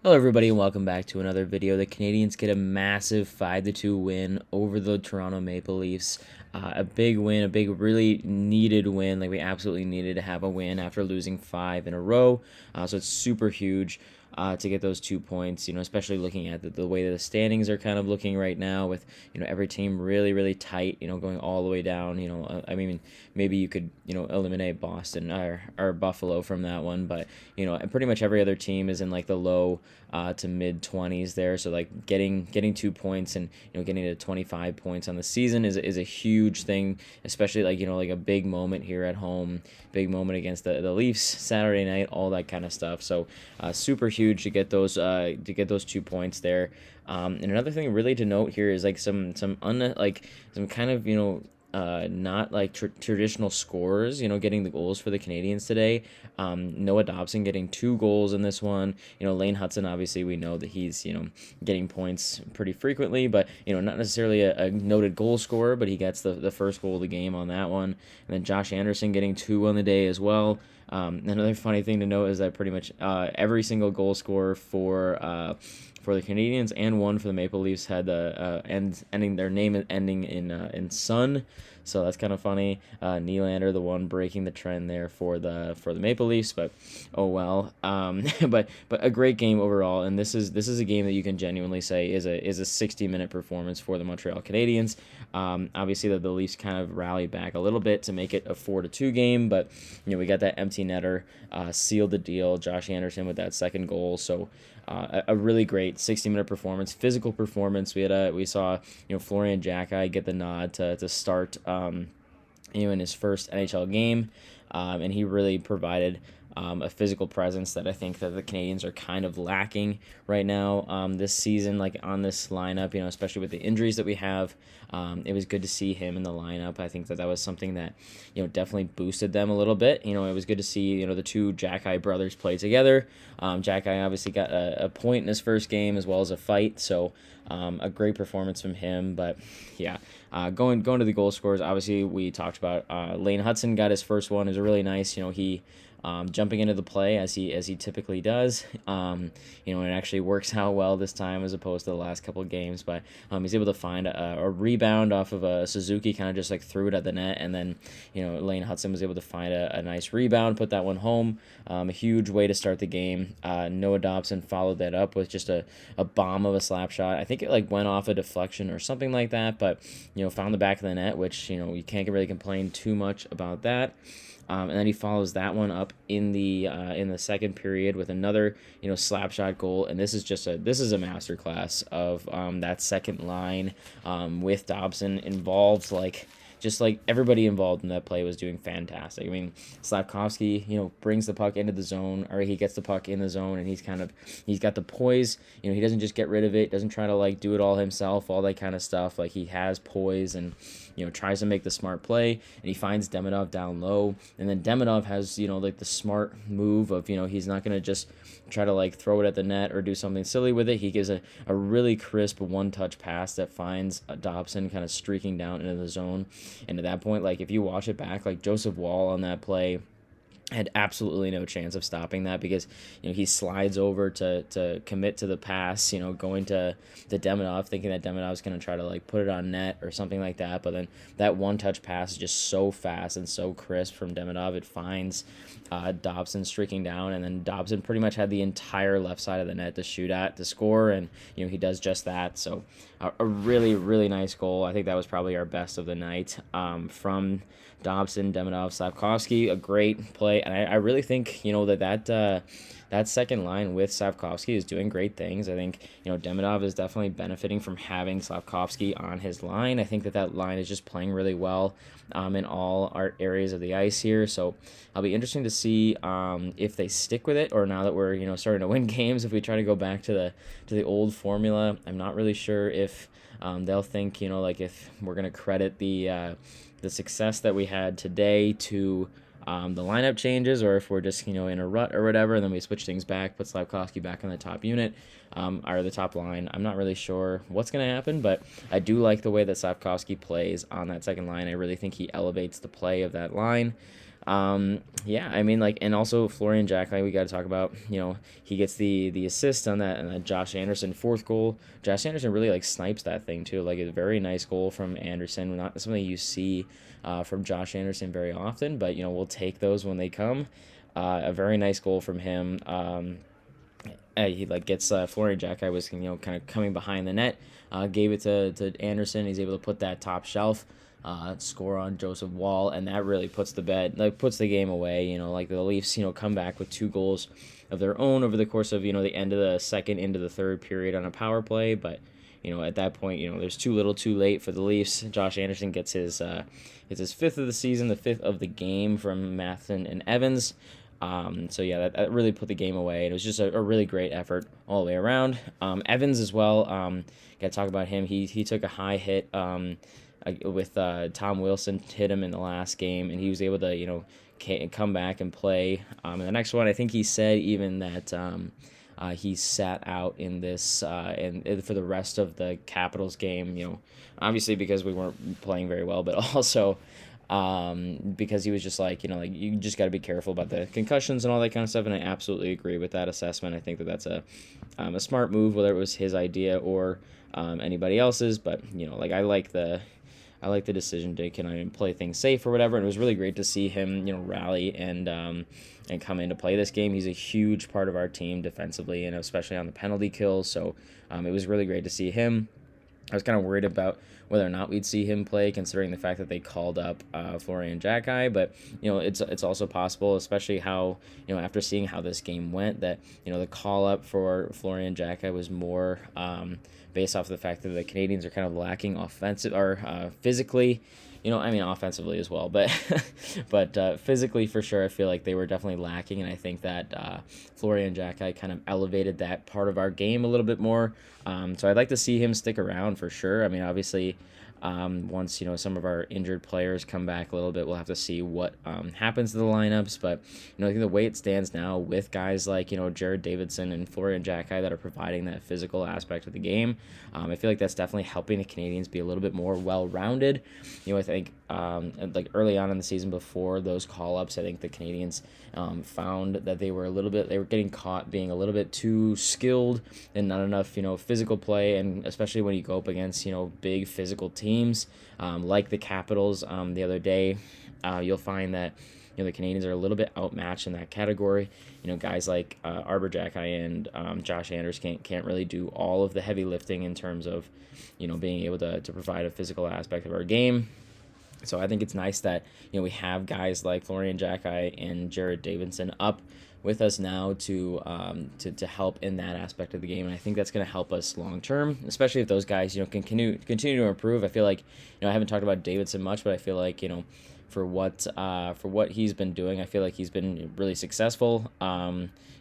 Hello everybody and welcome back to another video. The Canadiens get a massive 5-2 win over the Toronto Maple Leafs. A big win, a big really needed win. Like we absolutely needed to have a win after losing 5 in a row. So it's super huge to get those 2 points, especially looking at the way that the standings are kind of looking right now with, every team really, really tight, going all the way down. I mean, maybe you could, eliminate Boston or Buffalo from that one, but, pretty much every other team is in like the low to mid 20s there. So like getting 2 points and, getting to 25 points on the season is a huge thing, especially like, like a big moment here at home, big moment against the Leafs Saturday night, all that kind of stuff. So super huge to get those 2 points there. And another thing really to note here is like some kind of not like traditional scorers, getting the goals for the Canadiens today. Noah Dobson getting 2 goals in this one. Lane Hudson, obviously, we know that he's, getting points pretty frequently, but, not necessarily a noted goal scorer, but he gets the first goal of the game on that one. And then Josh Anderson getting 2 on the day as well. Another funny thing to note is that pretty much every single goal scorer for the Canadiens and one for the Maple Leafs had their name ending in Sun, so that's kind of funny. Nylander, the one breaking the trend there for the Maple Leafs, but oh well. But a great game overall, and this is a game that you can genuinely say is a 60-minute performance for the Montreal Canadiens. Obviously, the Leafs kind of rallied back a little bit to make it a 4-2 game, but we got that empty netter, sealed the deal. Josh Anderson with that second goal, so. A really great 60-minute performance, physical performance. We saw Florian Jacki get the nod to start in his first NHL game, and he really provided a physical presence that I think that the Canadiens are kind of lacking right now this season, like on this lineup, especially with the injuries that we have. It was good to see him in the lineup. I think that was something that, definitely boosted them a little bit. It was good to see, the two Jacki brothers play together. Jacki obviously got a point in his first game as well as a fight, so a great performance from him. But yeah, going to the goal scorers, obviously we talked about Lane Hudson got his first one. It was really nice. He jumping into the play as he typically does. It actually works out well this time as opposed to the last couple of games. But he's able to find a rebound off of a Suzuki, kind of just like threw it at the net, and then Lane Hudson was able to find a nice rebound, put that one home. A huge way to start the game. Noah Dobson followed that up with just a bomb of a slap shot. I think it like went off a deflection or something like that, but found the back of the net, which you can't really complain too much about that. And then he follows that one up in the second period with another slap shot goal, and this is a masterclass of that second line with Dobson involved. Just like everybody involved in that play was doing fantastic. I mean, Slafkovsky, brings the puck into the zone, or he gets the puck in the zone, and he's got the poise. He doesn't just get rid of it, doesn't try to like do it all himself, all that kind of stuff. Like he has poise and tries to make the smart play, and he finds Demidov down low, and then Demidov has like the smart move of he's not gonna just try to like throw it at the net or do something silly with it. He gives a really crisp one-touch pass that finds Dobson kind of streaking down into the zone. And at that point, like if you watch it back, like Joseph Wall on that play had absolutely no chance of stopping that because he slides over to commit to the pass, going to Demidov, thinking that Demidov's going to try to like put it on net or something like that, but then that one touch pass is just so fast and so crisp from Demidov. It finds Dobson streaking down, and then Dobson pretty much had the entire left side of the net to shoot at to score, and he does just that. So a really, really nice goal. I think that was probably our best of the night from Dobson, Demidov, Slafkovsky. A great play, and I really think that second line with Slafkovsky is doing great things. I think Demidov is definitely benefiting from having Slafkovsky on his line. I think that line is just playing really well in all our areas of the ice here. So I'll be interesting to see if they stick with it, or now that we're starting to win games, if we try to go back to the old formula. I'm not really sure if they'll think like if we're gonna credit the success that we had today to the lineup changes, or if we're just in a rut or whatever, and then we switch things back, put Slafkovsky back on the top unit or the top line. I'm not really sure what's going to happen, but I do like the way that Slafkovsky plays on that second line. I really think he elevates the play of that line. Yeah, I mean, like, and also Florian Jack, like we got to talk about. He gets the assist on that, and that Josh Anderson fourth goal. Josh Anderson really like snipes that thing too. Like a very nice goal from Anderson. Not something you see from Josh Anderson very often, but we'll take those when they come. A very nice goal from him. He like gets Florian Jack. I was kind of coming behind the net, gave it to Anderson. He's able to put that top shelf, score on Joseph Wall, and that really puts the game away. Like the Leafs come back with 2 goals of their own over the course of the end of the second into the third period on a power play, but at that point there's too little too late for the Leafs. Josh Anderson gets his fifth of the season, the fifth of the game from Matheson and Evans. So yeah, that really put the game away. It was just a really great effort all the way around. Evans as well. Got to talk about him. He took a high hit with Tom Wilson hit him in the last game, and he was able to come back and play. And the next one, I think he said even that he sat out in this and for the rest of the Capitals game. Obviously because we weren't playing very well, but also because he was just like you just got to be careful about the concussions and all that kind of stuff, and I absolutely agree with that assessment. I think that's a smart move, whether it was his idea or anybody else's, but I like the decision to kind of play things safe or whatever, and it was really great to see him rally and come in to play this game. He's a huge part of our team defensively, and especially on the penalty kills, so it was really great to see him. I was kind of worried about whether or not we'd see him play, considering the fact that they called up Florian Jacki, but it's also possible, especially how after seeing how this game went, that the call up for Florian Jacki was more based off the fact that the Canadians are kind of lacking offensive or physically. I mean offensively as well, but but physically for sure, I feel like they were definitely lacking, and I think that Florian Jacki kind of elevated that part of our game a little bit more. So I'd like to see him stick around for sure. I mean, obviously, once some of our injured players come back a little bit, we'll have to see what happens to the lineups. But I think the way it stands now with guys like Jared Davidson and Florian Jacki that are providing that physical aspect of the game, I feel like that's definitely helping the Canadians be a little bit more well-rounded. I think like early on in the season before those call-ups, I think the Canadians found that they were getting caught being a little bit too skilled and not enough physical play, and especially when you go up against big physical teams like the Capitals the other day, you'll find that the Canadians are a little bit outmatched in that category. Guys like Arbor Jacki and Josh Anderson can't really do all of the heavy lifting in terms of being able to provide a physical aspect of our game. So I think it's nice that we have guys like Florian Jacki and Jared Davidson up with us now to help in that aspect of the game, and I think that's going to help us long term, especially if those guys can continue to improve. I feel like I haven't talked about Davidson much, but I feel like for what he's been doing, I feel like he's been really successful.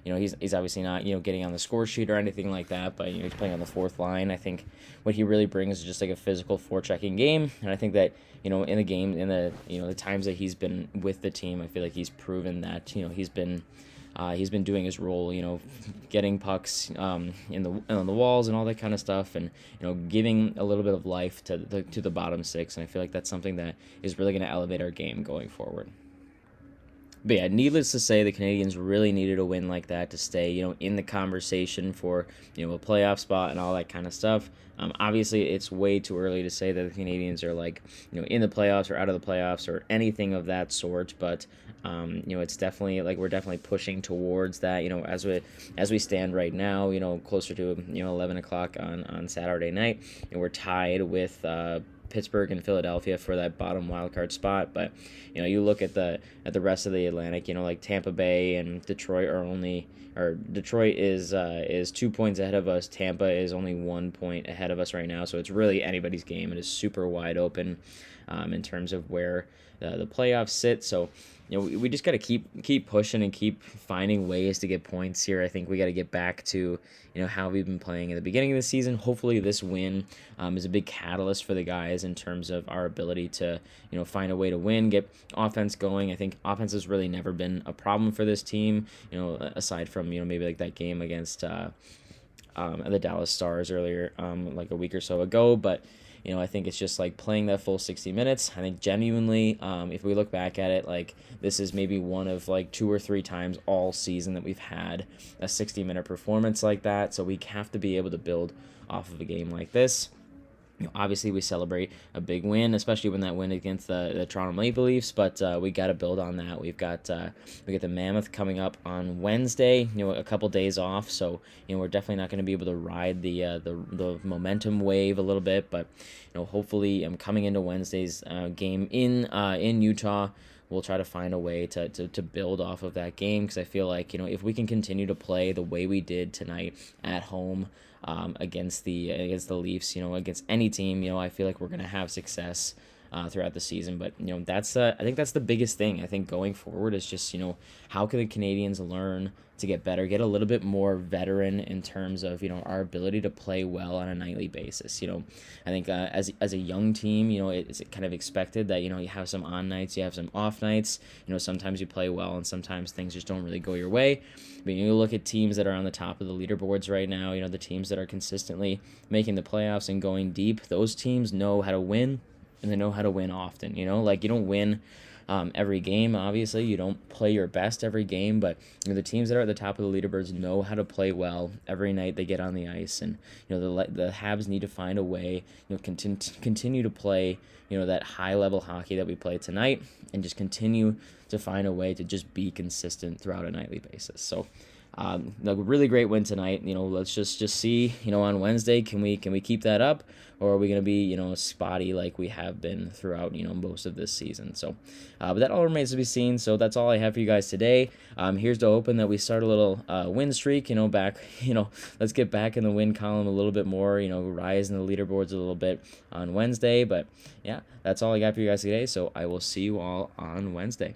He's obviously not getting on the score sheet or anything like that, but he's playing on the fourth line. I think what he really brings is just like a physical forechecking game, and I think that in the game, in the times that he's been with the team, I feel like he's proven that he's been doing his role, getting pucks on the walls and all that kind of stuff, and giving a little bit of life to the bottom six. And I feel like that's something that is really going to elevate our game going forward. But yeah, needless to say, the Canadians really needed a win like that to stay, in the conversation for, a playoff spot and all that kind of stuff. Obviously, it's way too early to say that the Canadians are in the playoffs or out of the playoffs or anything of that sort. But it's definitely we're definitely pushing towards that. As we stand right now, closer to 11 o'clock on Saturday night, and we're tied with Pittsburgh and Philadelphia for that bottom wildcard spot. But you look at the rest of the Atlantic, like Tampa Bay and Detroit Detroit is 2 points ahead of us. Tampa is only 1 point ahead of us right now, so it's really anybody's game. It is super wide open in terms of where the playoffs sit. So we just got to keep pushing and keep finding ways to get points here. I think we got to get back to how we've been playing at the beginning of the season. Hopefully this win is a big catalyst for the guys in terms of our ability to find a way to win, get offense going. I think offense has really never been a problem for this team, aside from maybe like that game against the Dallas Stars earlier, like a week or so ago. But I think it's just like playing that full 60 minutes. I think genuinely, if we look back at it, like this is maybe one of like 2 or 3 times all season that we've had a 60-minute performance like that. So we have to be able to build off of a game like this. Obviously, we celebrate a big win, especially when that win against the Toronto Maple Leafs. But we got to build on that. We got the Mammoth coming up on Wednesday. A couple days off, so we're definitely not going to be able to ride the momentum wave a little bit. But hopefully, I'm coming into Wednesday's game in Utah. We'll try to find a way to build off of that game, because I feel like if we can continue to play the way we did tonight at home, against the Leafs, against any team, I feel like we're gonna have success throughout the season. But that's I think that's the biggest thing. I think going forward is just how can the Canadians learn to get better, get a little bit more veteran in terms of our ability to play well on a nightly basis. I think as a young team, it's kind of expected that you have some on nights, you have some off nights. Sometimes you play well and sometimes things just don't really go your way. But you look at teams that are on the top of the leaderboards right now, the teams that are consistently making the playoffs and going deep, those teams know how to win, and they know how to win often. Like you don't win every game. Obviously, you don't play your best every game, but the teams that are at the top of the leaderboards know how to play well every night they get on the ice. And the Habs need to find a way, continue to play that high level hockey that we play tonight, and just continue to find a way to just be consistent throughout a nightly basis. So a really great win tonight. Let's just see, on Wednesday, can we keep that up, or are we going to be, spotty like we have been throughout, most of this season. So, but that all remains to be seen. So that's all I have for you guys today. Here's to hoping that we start a little win streak, back, let's get back in the win column a little bit more, rise in the leaderboards a little bit on Wednesday. But yeah, that's all I got for you guys today. So I will see you all on Wednesday.